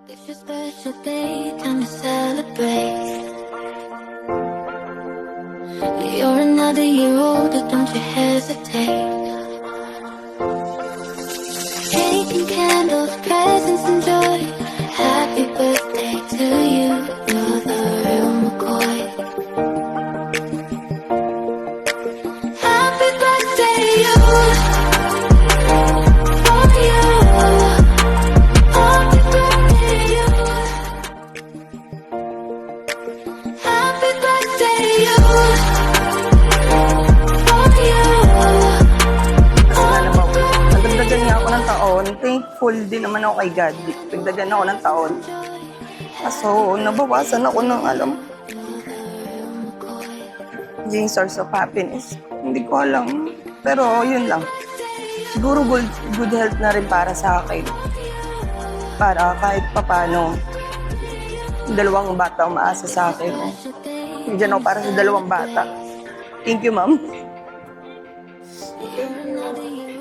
It's a special day, time to celebrate. You're another year older, don't you hesitate. Cake and candles, presents and joy. Happy birthday to you, you're the real McCoy. Happy birthday to you, for you. Happy birthday to you. Happy birthday to you, for you. Sana naman, nagdagdagan niya ako ng taon. Thankful din naman ako kay God. Nagdagdagan ako ng taon. Kaso, nabawasan ako ng yung source of happiness. Hindi ko alam. Pero, yun lang. Siguro good health na rin para sa akin. Para kahit papano, dalawang bata umaasa sa akin. Nandiyan ako para sa dalawang bata. Thank you, ma'am. You're another year